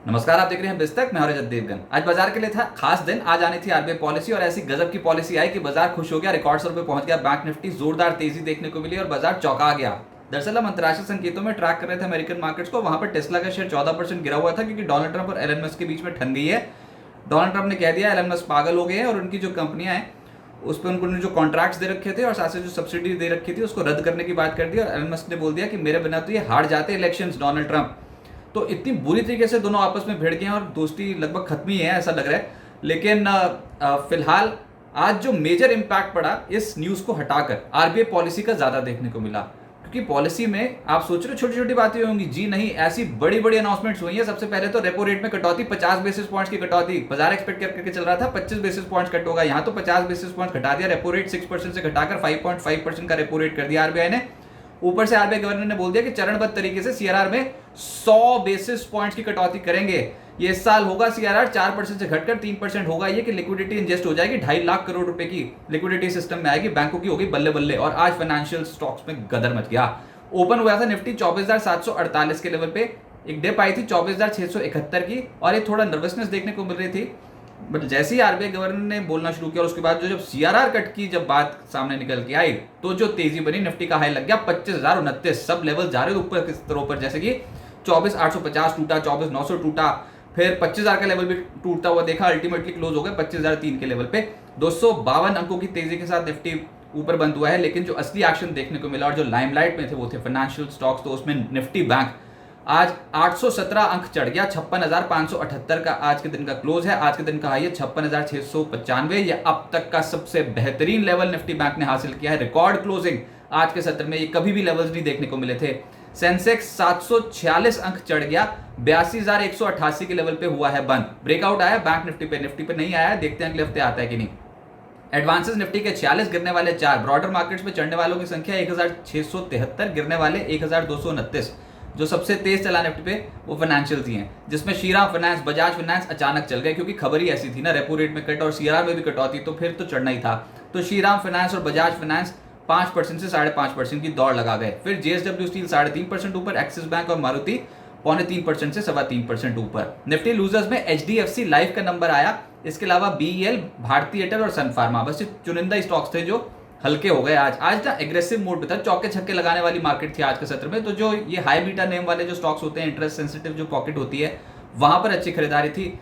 नमस्कार, आप देख रहे हैं बिस्तक। मैं हरजत देवगन। आज बाजार के लिए था खास दिन। आज आनी थी आरबीआई पॉलिसी और ऐसी गजब की पॉलिसी आई कि बाजार खुश हो गया, रिकॉर्ड स्तर पे पहुंच गया। बैंक निफ्टी जोरदार तेजी देखने को मिली और बाजार चौंका गया। दरअसल हम अंतर्राष्ट्रीय संकेतों में ट्रैक कर रहे थे अमेरिकन मार्केट्स को। वहां पर टेस्ला का शेयर 14% गिरा हुआ था क्योंकि डोनाल्ड ट्रंप और एलन मस्क के बीच में ठन गई है। डोनाल्ड ट्रंप ने कह दिया एलन मस्क पागल हो गए हैं और उनकी जो कंपनियां हैं उस पर उन्होंने जो कॉन्ट्रैक्ट्स दे रखे थे और साथ से जो सब्सिडी दे रखी थी उसको रद्द करने की बात कर दी। और एलन मस्क ने बोल दिया कि मेरे बिना तो ये हार जाते इलेक्शंस डोनाल्ड ट्रंप। तो इतनी बुरी तरीके से दोनों आपस में भिड़ गए हैं और दोस्ती लगभग खत्म ही है ऐसा लग रहा है। लेकिन फिलहाल आज जो मेजर इंपैक्ट पड़ा इस न्यूज को हटाकर आरबीआई पॉलिसी का ज्यादा देखने को मिला, क्योंकि पॉलिसी में आप सोच रहे हो छोटी छोटी बातें होंगी। जी नहीं, ऐसी बड़ी बड़ी अनाउंसमेंट्स हुई है। सबसे पहले तो रेपो रेट में कटौती, 50 बेसिस पॉइंट्स की कटौती। बाजार एक्सपेक्ट करके चल रहा था 25 बेसिस पॉइंट्स कट होगा, यहाँ तो 50 बेसिस पॉइंट्स घटा दिया। रेपो रेट 6% से घटाकर 5.5% का रेपो रेट कर दिया आरबीआई ने। ऊपर से आरबीआई गवर्नर ने बोल दिया कि चरणबद्ध तरीके से सीआरआर में 100 बेसिस पॉइंट्स की कटौती करेंगे। ये इस साल होगा सीआरआर 4% से घटकर 3% होगा। ये कि लिक्विडिटी इंजेस्ट हो जाएगी, 2.5 लाख करोड़ रुपए की लिक्विडिटी सिस्टम में आएगी, बैंकों की होगी बल्ले बल्ले। और आज फाइनेंशियल स्टॉक्स में गदर मच गया। ओपन हुआ था निफ्टी 24,748 के लेवल पे, एक डिप आई थी 24,671 की और ये थोड़ा नर्वसनेस देखने को मिल रही थी। बट जैसे ही आरबीआई गवर्नर ने बोलना शुरू किया और उसके बाद जो जब सीआरआर कट की जब बात सामने निकल के आई तो जो तेजी बनी, निफ्टी का हाई लग गया 25,029। सब लेवल जा रहे थे ऊपर के स्तरों पर, जैसे कि 24,850 टूटा, 24,900 टूटा, फिर 25,000 का लेवल भी टूटता हुआ देखा। अल्टीमेटली क्लोज हो गया 25,003 के लेवल पे। 252 अंकों की तेजी के साथ निफ्टी ऊपर बंद हुआ है। लेकिन जो असली एक्शन देखने को मिला और जो लाइमलाइट में थे वो थे फाइनेंशियल स्टॉक्स। तो उसमें निफ्टी बैंक आज 817 अंक चढ़ गया, 56,578 का आज के दिन का क्लोज है। आज के दिन का हाई है 56,695। ये अब तक का सबसे बेहतरीन लेवल निफ्टी बैंक ने हासिल किया है। रिकॉर्ड क्लोजिंग आज के सत्र में, ये कभी भी लेवल्स नहीं देखने को मिले थे। सेंसेक्स 746 अंक चढ़ गया, 82,188 के लेवल पे हुआ है बंद। ब्रेकआउट आया बैंक निफ्टी पे नहीं आया, देखते हैं अगले हफ्ते आता है कि नहीं। एडवांसेस निफ्टी के 46, गिरने वाले 4। ब्रॉडर मार्केट्स में चढ़ने वालों की संख्या 1,673, गिरने वाले 1,229। जो सबसे तेज चला निफ्टी पे वो फाइनेंशियल ही हैं, जिसमें श्रीराम फाइनेंस, बजाज फाइनेंस अचानक चल गए क्योंकि खबर ही ऐसी थी ना, रेपो रेट में कट और सीआरआर में भी कटौती, तो फिर तो चढ़ना ही था। तो श्रीराम फाइनेंस और बजाज फाइनेंस 5% से 5.5% की दौड़ लगा गए। फिर जेएसडब्ल्यू स्टील 3.5% ऊपर, एक्सिस बैंक और मारुति 0.25% से 3.25% ऊपर। निफ्टी लूजर्स में एचडीएफसी लाइफ का नंबर आया, इसके अलावा बीईएल, भारती एयरटेल और सन फार्मा। बस चुनिंदा स्टॉक्स थे जो हल्के हो गए। आज ना एग्रेसिव मोड पे था, चौके छक्के लगाने वाली मार्केट थी आज के सत्र में। तो जो ये हाई बीटा नेम वाले जो स्टॉक्स होते हैं, इंटरेस्ट सेंसिटिव जो पॉकेट होती है, वहां पर अच्छी खरीदारी थी।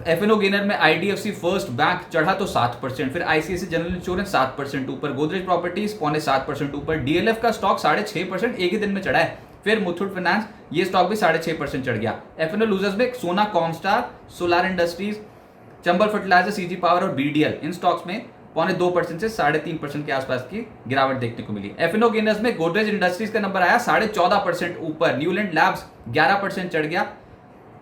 एफएनओ गेनर में आईडीएफसी फर्स्ट बैंक चढ़ा तो 7%, फिर आईसीआईसी जनरल इंश्योरेंस 7% ऊपर, गोदरेज प्रॉपर्टीज 0.7% ऊपर, डीएलएफ का स्टॉक 6.5% एक ही दिन में चढ़ा है। फिर मुथूट फाइनेंस, ये स्टॉक भी 6.5% चढ़ गया। एफएनओ लूजर्स में Sona Comstar, Solar Industries, Chambal fertilizer, CG power और बीडीएल, इन स्टॉक्स में 0.2% से 3.5% के आसपास की गिरावट देखने को मिली। एफएनओ गेनर्स में गोदरेज इंडस्ट्रीज का नंबर आया 14.5% ऊपर, न्यूलैंड लैब्स 11% चढ़ गया,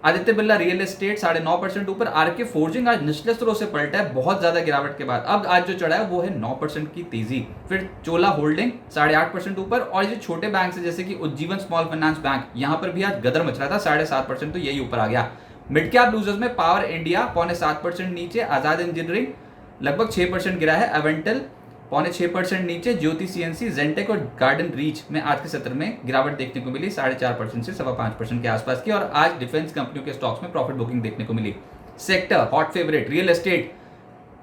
आदित्य बिरला रियल एस्टेट 9.5% ऊपर, आरके फोर्जिंग आज निचले स्तरों से पलटा है बहुत ज्यादा गिरावट के बाद। अब आज जो चढ़ा है वो है 9% की तेजी। फिर चोला होल्डिंग 8.5% ऊपर, और ये छोटे बैंक है जैसे कि उज्जीवन स्मॉल फाइनेंस बैंक, यहां पर भी आज गदर मच रहा था, 7.5%, तो यही ऊपर आ गया। मिड कैप लूजर्स में पावर इंडिया 0.7% नीचे, आजाद इंजीनियरिंग लगभग 6% गिरा है, एवेंटल 0.6% नीचे, ज्योति सीएनसी, जेंटेक और गार्डन रीच में आज के सत्र में गिरावट देखने को मिली 4.5% से 5.25% के आसपास की। और आज डिफेंस कंपनियों के स्टॉक्स में प्रॉफिट बुकिंग देखने को मिली। Sector hot favourite real estate,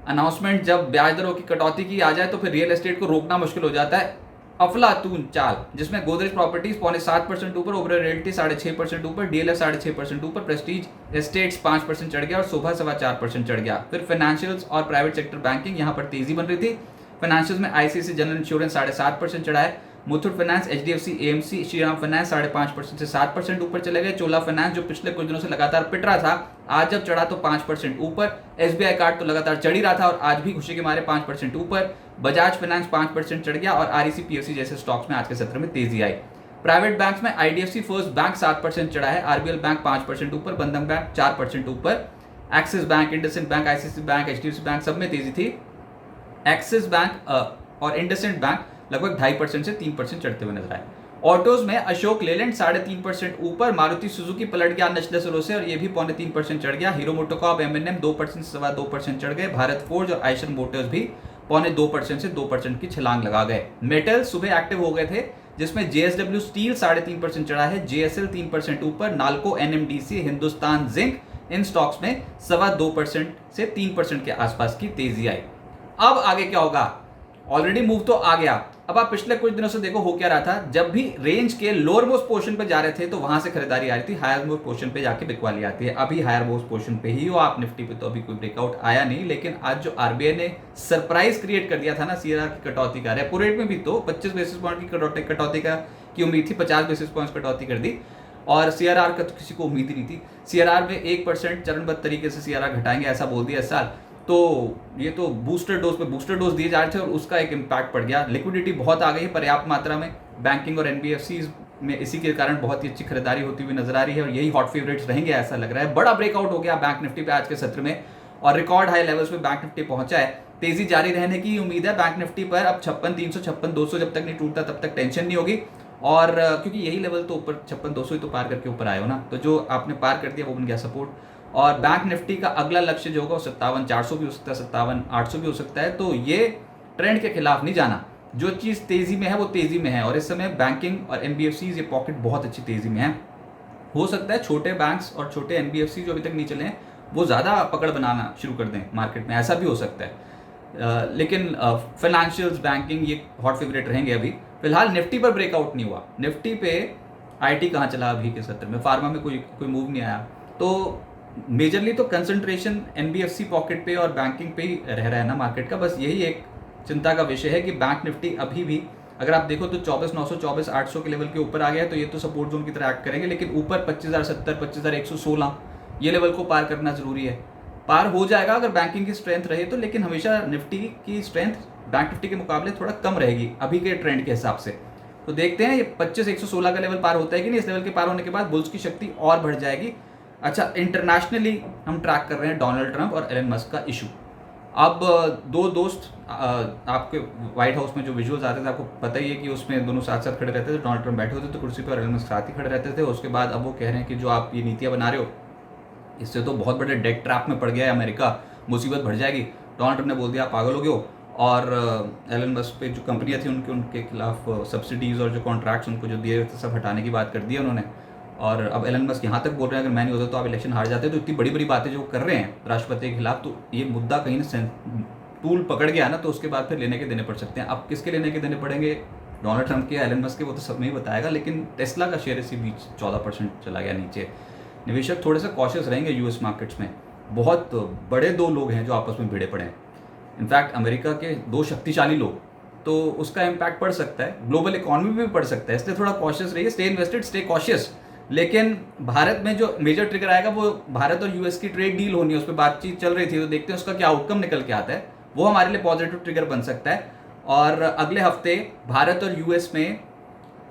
announcement जब ब्याज दरों की कटौती की आ जाए तो फिर रियल एस्टेट को रोकना मुश्किल हो जाता है। अफलातून चाल, जिसमें गोदरेज प्रॉपर्टीज 0.7% ऊपर, ओबेरॉय रियल्टी 6.5% ऊपर, डीएलएफ 6.5% ऊपर, प्रेस्टीज एस्टेट्स 5% चढ़ गया और शोभा 4.25% चढ़ गया। फिर फाइनेंशियल्स और प्राइवेट सेक्टर बैंकिंग, यहां पर तेजी बन रही थी। फाइनेंशियल्स में आईसीआईसी जनरल इंश्योरेंस 7.5% चढ़ा है, Muthoot finance, HDFC, AMC, Shriram finance 5.5% से 7% ऊपर चले गए। चोला फाइनेंस जो पिछले कुछ दिनों से लगातार पिट रहा था, आज जब चढ़ा तो 5% ऊपर। एसबीआई कार्ड तो लगातार चढ़ ही रहा था और आज भी खुशी के मारे 5% ऊपर। बजाज फाइनेंस 5% चढ़ गया और आरईसी पीएफसी जैसे स्टॉक्स में आज के सत्र में तेजी आई। प्राइवेट बैंक्स में आईडीएफसी फर्स्ट बैंक 7% चढ़ा है, आरबीएल बैंक 5% ऊपर, बंधन बैंक 4% ऊपर, Axis bank, IndusInd bank, ICICI bank, HDFC bank सब में तेजी थी। एक्सिस बैंक और इंडसइंड बैंक लगभग 2.5% से 3% चढ़ते हुए नजर आए। ऑटोज में अशोक लेलैंड 3.5% ऊपर, मारुति सुजुकी पलट गया निचले स्तरों से और ये भी 0.3% चढ़ गया। हीरो मोटोकॉर्प, एमएनएम 2% से 2.25% चढ़ गए। भारत फोर्ज और आइशर मोटर्स भी 0.2% से 2% की छलांग लगा गए। मेटल सुबह एक्टिव हो गए थे, जिसमें JSW स्टील 3.5% चढ़ा है, JSL 3% ऊपर, NALCO, NMDC, Hindustan zinc in stocks में 2.25% से 3% के आसपास की तेजी आई। अब आगे क्या होगा? ऑलरेडी मूव तो आ गया। अब आप पिछले कुछ दिनों से देखो हो क्या रहा था, जब भी रेंज के लोअर मोस्ट पोर्शन पे जा रहे थे तो वहां से खरीदारी आ रही थी, हायर मोस्ट पोर्शन पे जाके बिकवाली आती है। अभी हायर मोस्ट पोर्शन पे ही हो आप, निफ्टी पे तो अभी कोई ब्रेकआउट आया नहीं, लेकिन आज जो आरबीआई ने सरप्राइज क्रिएट कर दिया था ना सीआरआर की कटौती का, रेपो रेट में भी तो 25 बेसिस पॉइंट की कटौती की उम्मीद थी, 50 बेसिस पॉइंट कटौती कर दी, और सीआरआर का तो किसी को उम्मीद ही नहीं थी। सीआरआर में 1% चरणबद्ध तरीके से सीआरआर घटाएंगे ऐसा बोल दिया इस साल, तो ये तो बूस्टर डोज दिए जा रहे थे और उसका एक इम्पैक्ट पड़ गया। लिक्विडिटी बहुत आ गई है पर्याप्त मात्रा में, बैंकिंग और एनबीएफसीज में इसी के कारण बहुत ही अच्छी खरीदारी होती हुई नजर आ रही है और यही हॉट फेवरेट्स रहेंगे ऐसा लग रहा है। बड़ा ब्रेकआउट हो गया बैंक निफ्टी पे आज के सत्र में और रिकॉर्ड हाई लेवल्स पे बैंक निफ्टी पहुंचा है। तेजी जारी रहने की उम्मीद है बैंक निफ्टी पर। अब 56,300 56,200 जब तक नहीं टूटता तब तक टेंशन नहीं होगी, और क्योंकि यही लेवल तो ऊपर 56,200 ही तो पार करके ऊपर आए हो ना, तो जो आपने पार कर दिया वो बन गया सपोर्ट। और बैंक निफ्टी का अगला लक्ष्य जो होगा 57,400 भी हो सकता है, 57,800 भी हो सकता है। तो ये ट्रेंड के खिलाफ नहीं जाना, जो चीज़ तेजी में है वो तेजी में है, और इस समय बैंकिंग और एनबीएफसीज ये पॉकेट बहुत अच्छी तेजी में है। हो सकता है छोटे बैंक्स और छोटे एनबीएफसी जो अभी तक नहीं चले हैं वो ज़्यादा पकड़ बनाना शुरू कर दें मार्केट में, ऐसा भी हो सकता है। लेकिन फाइनेंशियल्स, बैंकिंग ये हॉट फेवरेट रहेंगे। अभी फिलहाल निफ्टी पर ब्रेकआउट नहीं हुआ। निफ्टी पे आईटी कहाँ चला अभी के सत्र में, फार्मा में कोई मूव नहीं आया, तो मेजरली तो कंसंट्रेशन एनबीएफसी पॉकेट पे और बैंकिंग पे ही रह रहा है ना मार्केट का। बस यही एक चिंता का विषय है कि बैंक निफ्टी अभी भी अगर आप देखो तो 24,900 24,800 के लेवल के ऊपर आ गया है, तो ये तो सपोर्ट जोन की तरह एक्ट करेंगे, लेकिन ऊपर 25,070 25,116 ये लेवल को पार करना जरूरी है। पार हो जाएगा अगर बैंकिंग की स्ट्रेंथ रहे तो, लेकिन हमेशा निफ्टी की स्ट्रेंथ बैंक निफ्टी के मुकाबले थोड़ा कम रहेगी अभी के ट्रेंड के हिसाब से। तो देखते हैं ये 25,116 का लेवल पार होता है कि नहीं। इस लेवल के पार होने के बाद बुल्स की शक्ति और बढ़ जाएगी। अच्छा, इंटरनेशनली हम ट्रैक कर रहे हैं डोनाल्ड ट्रंप और एलन मस्क का इशू। अब दो दोस्त आपके व्हाइट हाउस में जो विजुअल्स आते थे आपको पता ही है कि उसमें दोनों साथ साथ खड़े रहते थे। डोनाल्ड ट्रंप बैठे होते थे कुर्सी पर और एलन मस्क साथ ही खड़े रहते थे। उसके बाद अब वो कह रहे हैं कि जो आप ये नीतियां बना रहे हो इससे तो बहुत बड़े डेट ट्रैप में पड़ गया है अमेरिका, मुसीबत बढ़ जाएगी। डोनाल्ड ट्रंप ने बोल दिया पागल हो गए हो, और एलन मस्क पे जो कंपनियां थी उनके खिलाफ सब्सिडीज और जो कॉन्ट्रैक्ट्स उनको जो दिए थे सब हटाने की बात कर दी है उन्होंने। और अब एलन मस्क यहाँ तक बोल रहे हैं अगर मैं नहीं होता तो आप इलेक्शन हार जाते। तो इतनी बड़ी बड़ी बातें जो कर रहे हैं राष्ट्रपति के खिलाफ, तो ये मुद्दा कहीं ना टूल पकड़ गया ना, तो उसके बाद फिर लेने के देने पड़ सकते हैं। अब किसके लेने के देने पड़ेंगे, डोनाल्ड ट्रंप के या एलन मस्क के, वो तो सब नहीं बताएगा। लेकिन टेस्ला का शेयर इसी बीच 14% चला गया नीचे। निवेशक थोड़े से कॉशियस रहेंगे यूएस मार्केट्स में। बहुत बड़े दो लोग हैं जो आपस में भिड़े पड़े हैं, इनफैक्ट अमेरिका के दो शक्तिशाली लोग, तो उसका इम्पैक्ट पड़ सकता है, ग्लोबल इकोनॉमी में भी पड़ सकता है। इसलिए थोड़ा कॉशियस रहिए, स्टे इन्वेस्टेड, स्टे कॉशियस। लेकिन भारत में जो मेजर ट्रिगर आएगा वो भारत और यूएस की ट्रेड डील होनी है, उस पर बातचीत चल रही थी, तो देखते हैं उसका क्या आउटकम निकल के आता है। वो हमारे लिए पॉजिटिव ट्रिगर बन सकता है। और अगले हफ्ते भारत और यूएस में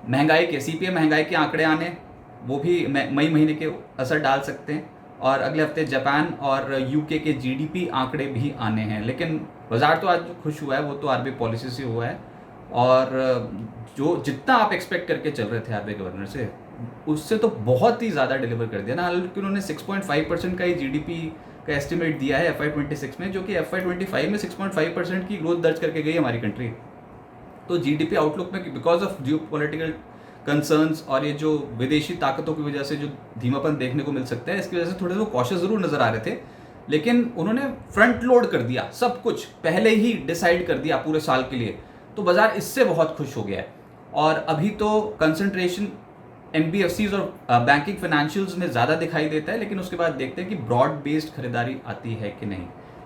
महंगाई के सीपीआई महंगाई के आंकड़े आने, वो भी मई महीने के असर डाल सकते हैं। और अगले हफ्ते जापान और यूके के जीडीपी आंकड़े भी आने हैं। लेकिन बाजार तो आज खुश हुआ है वो तो आरबीआई पॉलिसी से हुआ है, और जो जितना आप एक्सपेक्ट करके चल रहे थे आरबीआई गवर्नर से उससे तो बहुत ही ज़्यादा डिलीवर कर दिया ना। हालांकि उन्होंने 6.5% का ही जीडीपी का एस्टिमेट दिया है FY26 में, जो कि FY25 में 6.5% की ग्रोथ दर्ज करके गई हमारी कंट्री। तो जीडीपी आउटलुक में बिकॉज ऑफ जियोपॉलिटिकल कंसर्न्स और ये जो विदेशी ताकतों की वजह से जो धीमापन देखने को मिल सकता है, इसकी वजह से थोड़े से कॉशियस जरूर नजर आ रहे थे। लेकिन उन्होंने फ्रंट लोड कर दिया, सब कुछ पहले ही डिसाइड कर दिया पूरे साल के लिए, तो बाजार इससे बहुत खुश हो गया है। और अभी तो कंसंट्रेशन एनबीएफसीज और बैंकिंग फाइनेंशियल्स में ज़्यादा दिखाई देता है, लेकिन उसके बाद देखते हैं कि ब्रॉड बेस्ड खरीदारी आती है कि नहीं।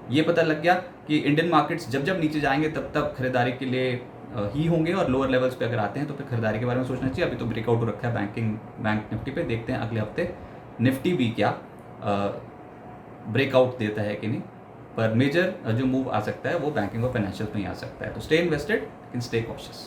ये पता लग गया कि इंडियन मार्केट्स जब जब नीचे जाएंगे तब तब खरीदारी के लिए ही होंगे, और लोअर लेवल्स पे अगर आते हैं तो फिर खरीदारी के बारे में सोचना चाहिए। अभी तो ब्रेकआउट हो रखा है बैंक निफ्टी पे, देखते हैं अगले हफ्ते निफ्टी भी क्या ब्रेकआउट देता है कि नहीं। पर मेजर जो मूव आ सकता है वो बैंकिंग और फाइनेंशियल में ही आ सकता है। तो स्टे इन्वेस्टेड लेकिन स्टे कॉशियस।